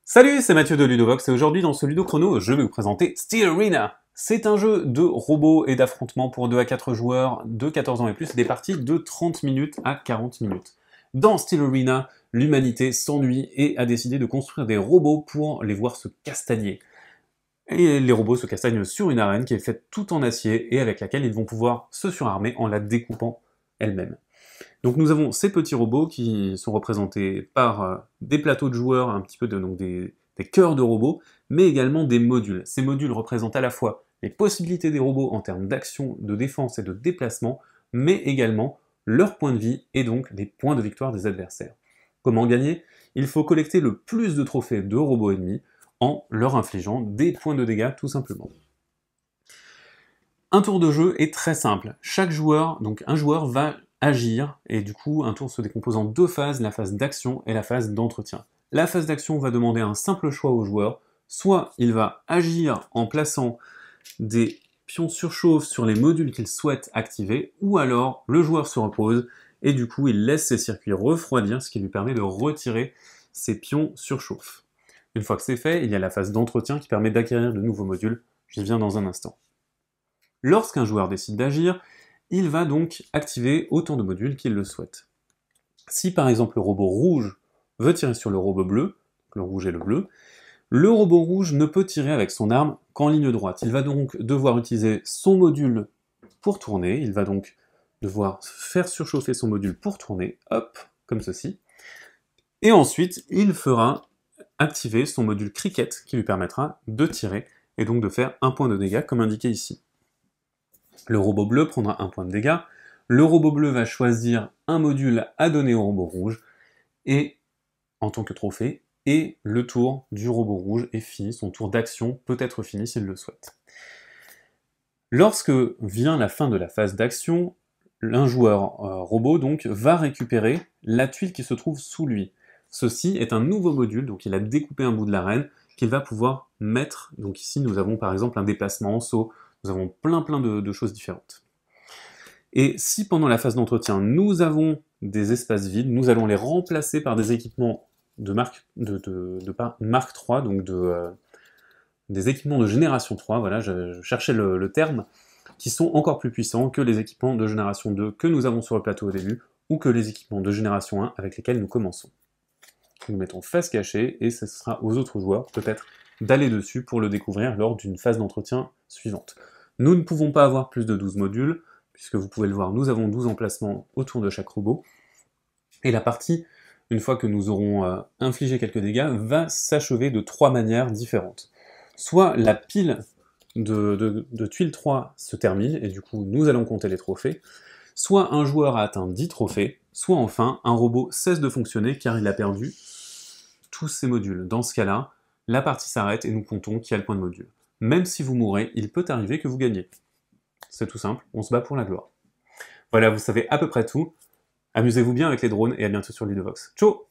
Salut, c'est Mathieu de Ludovox et aujourd'hui dans ce Ludo Chrono, je vais vous présenter Steel Arena. C'est un jeu de robots et d'affrontements pour 2 à 4 joueurs de 14 ans et plus, des parties de 30 minutes à 40 minutes. Dans Steel Arena, l'humanité s'ennuie et a décidé de construire des robots pour les voir se castagner. Et les robots se castagnent sur une arène qui est faite tout en acier et avec laquelle ils vont pouvoir se surarmer en la découpant elle-même. Donc nous avons ces petits robots qui sont représentés par des plateaux de joueurs, un petit peu donc des cœurs de robots, mais également des modules. Ces modules représentent à la fois les possibilités des robots en termes d'action, de défense et de déplacement, mais également leurs points de vie et donc les points de victoire des adversaires. Comment gagner? Il faut collecter le plus de trophées de robots ennemis en leur infligeant des points de dégâts tout simplement. Un tour de jeu est très simple. Chaque joueur, donc un joueur va agir, et du coup un tour se décompose en deux phases, la phase d'action et la phase d'entretien. La phase d'action va demander un simple choix au joueur, soit il va agir en plaçant des pions surchauffe sur les modules qu'il souhaite activer, ou alors le joueur se repose, et du coup il laisse ses circuits refroidir, ce qui lui permet de retirer ses pions surchauffe. Une fois que c'est fait, il y a la phase d'entretien qui permet d'acquérir de nouveaux modules, j'y viens dans un instant. Lorsqu'un joueur décide d'agir, il va donc activer autant de modules qu'il le souhaite. Si par exemple le robot rouge veut tirer sur le robot bleu, le rouge et le robot rouge ne peut tirer avec son arme qu'en ligne droite. Il va donc devoir utiliser son module pour tourner, il va donc devoir faire surchauffer son module pour tourner, hop, comme ceci, et ensuite il fera activer son module cricket qui lui permettra de tirer et donc de faire un point de dégâts comme indiqué ici. Le robot bleu prendra un point de dégâts, le robot bleu va choisir un module à donner au robot rouge, et en tant que trophée, et le tour du robot rouge est fini, son tour d'action peut être fini s'il le souhaite. Lorsque vient la fin de la phase d'action, un joueur robot donc va récupérer la tuile qui se trouve sous lui. Ceci est un nouveau module, donc il a découpé un bout de l'arène qu'il va pouvoir mettre. Donc ici nous avons par exemple un déplacement en saut, nous avons plein de choses différentes. Et si pendant la phase d'entretien, nous avons des espaces vides, nous allons les remplacer par des équipements de marque 3, donc des équipements de génération 3, voilà, je cherchais le terme, qui sont encore plus puissants que les équipements de génération 2 que nous avons sur le plateau au début, ou que les équipements de génération 1 avec lesquels nous commençons. Nous mettons face cachée, et ce sera aux autres joueurs, peut-être, d'aller dessus pour le découvrir lors d'une phase d'entretien suivante. Nous ne pouvons pas avoir plus de 12 modules, puisque vous pouvez le voir, nous avons 12 emplacements autour de chaque robot, et la partie, une fois que nous aurons infligé quelques dégâts, va s'achever de 3 manières différentes. Soit la pile de tuiles 3 se termine, et du coup nous allons compter les trophées, soit un joueur a atteint 10 trophées, soit enfin un robot cesse de fonctionner car il a perdu tous ses modules. Dans ce cas-là, la partie s'arrête et nous comptons qui a le point de module. Même si vous mourrez, il peut arriver que vous gagnez. C'est tout simple, on se bat pour la gloire. Voilà, vous savez à peu près tout. Amusez-vous bien avec les drones et à bientôt sur Ludovox. Ciao!